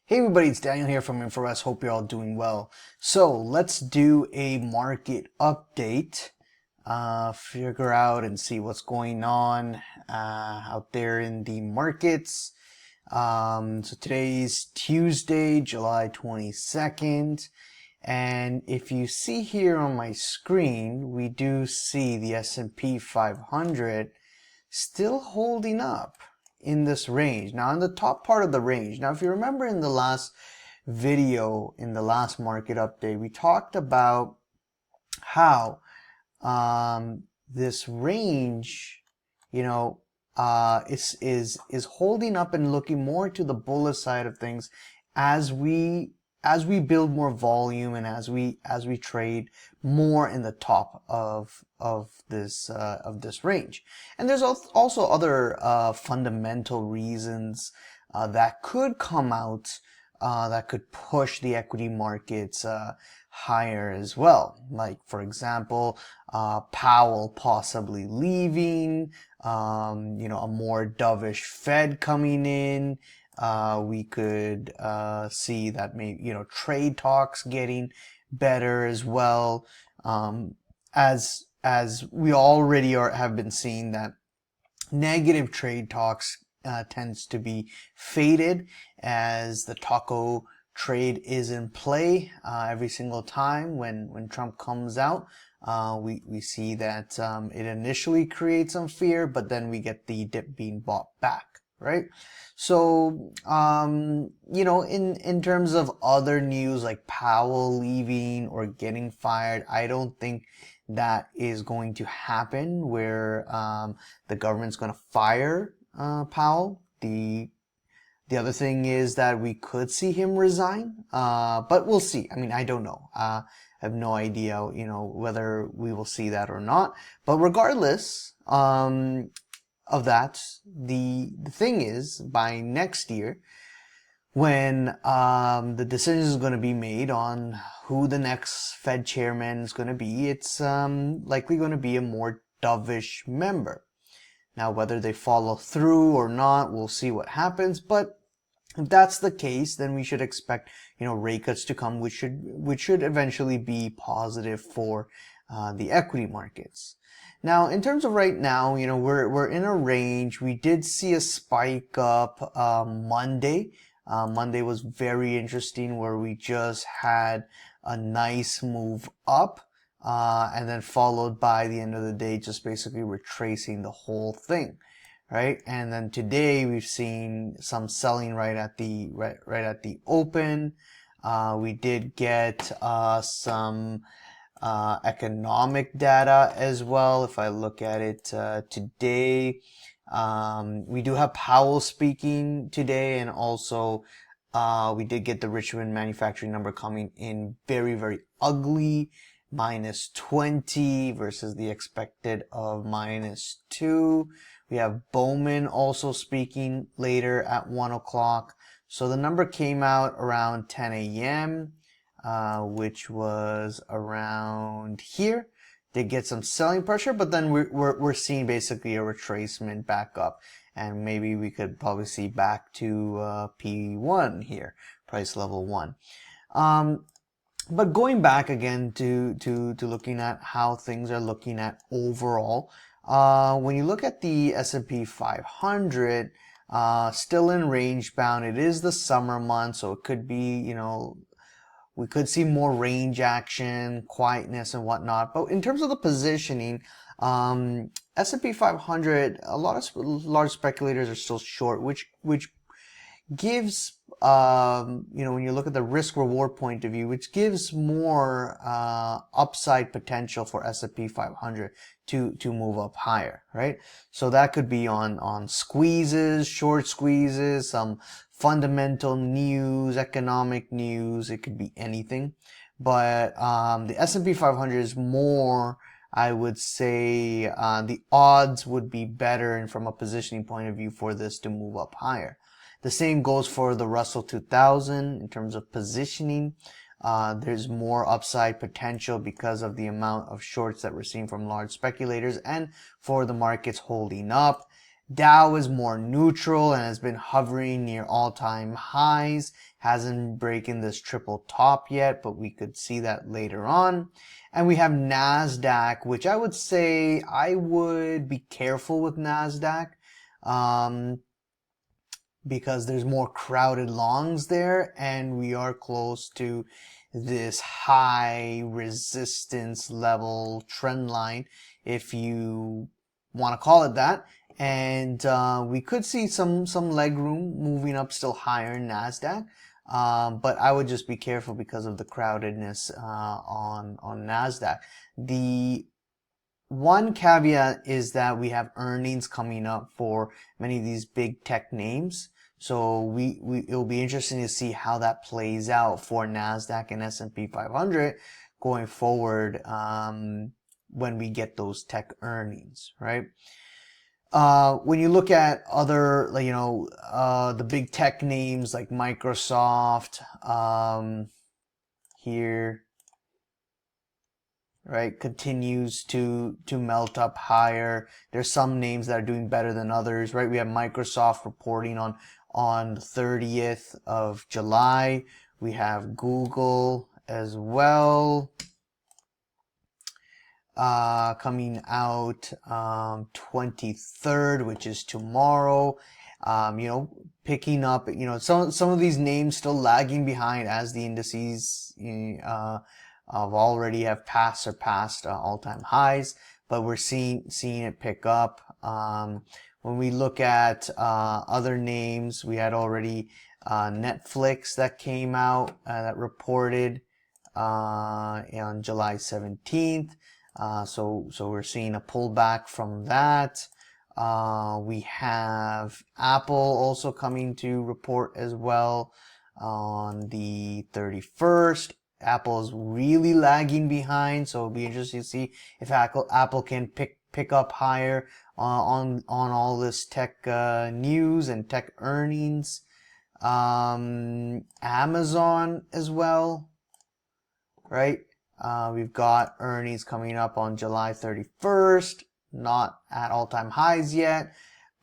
Hey everybody, it's Daniel here from InfoRest. Hope you're all doing well. So let's do a market update, figure out and see what's going on out there in the markets. So today's Tuesday, July 22nd. And if you see here on my screen, we do see the S&P 500 still holding up in this range. Now in the top part of the range. Now if you remember in the last video, in the last market update, we talked about how this range, is holding up and looking more to the bullish side of things as we build more volume and as we trade more in the top of this range. And there's also other fundamental reasons that could come out that could push the equity markets higher as well. Like, for example, Powell possibly leaving, a more dovish Fed coming in. We could see that maybe, trade talks getting better as well. As we already have been seeing that negative trade talks tends to be faded as the taco trade is in play every single time when Trump comes out. We see that it initially creates some fear, but then we get the dip being bought back, right? So, in terms of other news like Powell leaving or getting fired, I don't think that is going to happen where the government's going to fire Powell. The other thing is that we could see him resign, but we'll see. I mean, I don't know. I have no idea, whether we will see that or not. But regardless of that, the thing is, by next year, when the decision is going to be made on who the next Fed chairman is going to be, it's likely going to be a more dovish member. Now, whether they follow through or not, we'll see what happens. But if that's the case, then we should expect, rate cuts to come, which should eventually be positive for the equity markets. Now, in terms of right now, we're in a range. We did see a spike up Monday. Monday was very interesting, where we just had a nice move up. And then followed by the end of the day, just basically retracing the whole thing, right? And then today we've seen some selling right at the open. We did get some economic data as well. If I look at it today, we do have Powell speaking today, and also we did get the Richmond manufacturing number coming in very, very ugly. -20 versus the expected of -2. We have Bowman also speaking later at 1 o'clock. So the number came out around 10 a.m., which was around here. Did get some selling pressure, but then we're seeing basically a retracement back up. And maybe we could probably see back to P1 here, price level 1. But going back again to looking at how things are looking at overall, when you look at the S&P 500, still in range bound. It is the summer month, so it could be, we could see more range action, quietness and whatnot. But in terms of the positioning, S&P 500, a lot of large speculators are still short, which gives, when you look at the risk reward point of view, which gives more upside potential for S&P 500 to move up higher, right? So that could be on squeezes, short squeezes, some fundamental news, economic news. It could be anything. But the S&P 500 is more, I would say, the odds would be better, and from a positioning point of view, for this to move up higher. The same goes for the Russell 2000 in terms of positioning. There's more upside potential because of the amount of shorts that we're seeing from large speculators, and for the markets holding up. Dow is more neutral and has been hovering near all-time highs. Hasn't broken this triple top yet, but we could see that later on. And we have NASDAQ, which I would say I would be careful with NASDAQ. Because there's more crowded longs there, and we are close to this high resistance level trend line, if you want to call it that. And we could see some leg room moving up still higher in NASDAQ. But I would just be careful because of the crowdedness on NASDAQ. The one caveat is that we have earnings coming up for many of these big tech names. So it'll be interesting to see how that plays out for NASDAQ and S&P 500 going forward when we get those tech earnings, right? When you look at other, the big tech names like Microsoft, here, right, continues to melt up higher. There's some names that are doing better than others, right? We have Microsoft reporting on the 30th of July. We have Google as well, coming out 23rd, which is tomorrow. Picking up, some of these names still lagging behind as the indices already have surpassed all-time highs, but we're seeing it pick up. When we look at other names, we had already Netflix that came out that reported on July 17th. So we're seeing a pullback from that. We have Apple also coming to report as well on the 31st. Apple is really lagging behind, so it'll be interesting to see if Apple can pick up higher on all this tech news and tech earnings. Amazon as well, right? We've got earnings coming up on July 31st, not at all-time highs yet,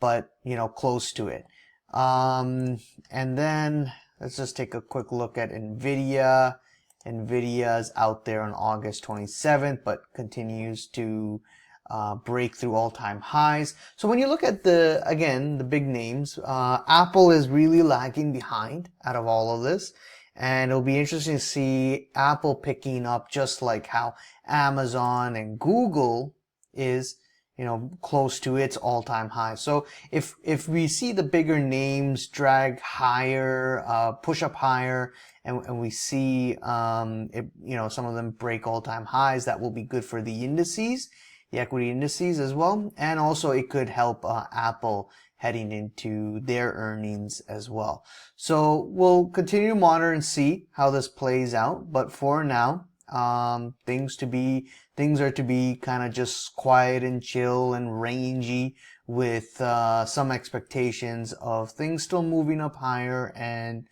but close to it. And then let's just take a quick look at Nvidia. Nvidia is out there on August 27th, but continues to break through all-time highs. So when you look at the big names, Apple is really lagging behind out of all of this. And it'll be interesting to see Apple picking up just like how Amazon and Google is, close to its all-time high. So if we see the bigger names drag higher, push up higher, and we see some of them break all-time highs, that will be good for the indices, the equity indices as well. And also it could help Apple heading into their earnings as well. So we'll continue to monitor and see how this plays out. But for now, things are to be kind of just quiet and chill and rangy, with some expectations of things still moving up higher and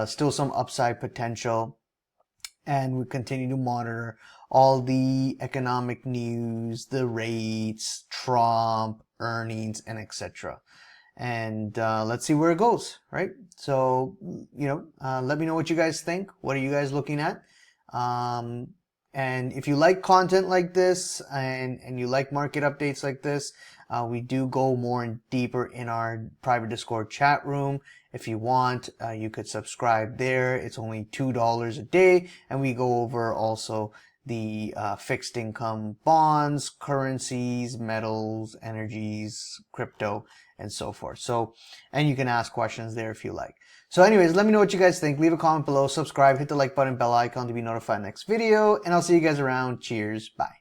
still some upside potential. And we continue to monitor all the economic news, the rates, Trump, earnings, and etc. And let's see where it goes, right? So, let me know what you guys think. What are you guys looking at? And if you like content like this and you like market updates like this, we do go more and deeper in our private Discord chat room. If you want, you could subscribe there. It's only $2 a day, and we go over also the fixed income bonds, currencies, metals, energies, crypto, and so forth. So, and you can ask questions there if you like. So anyways, let me know what you guys think. Leave a comment below, subscribe, hit the like button, bell icon to be notified next video, and I'll see you guys around. Cheers. Bye.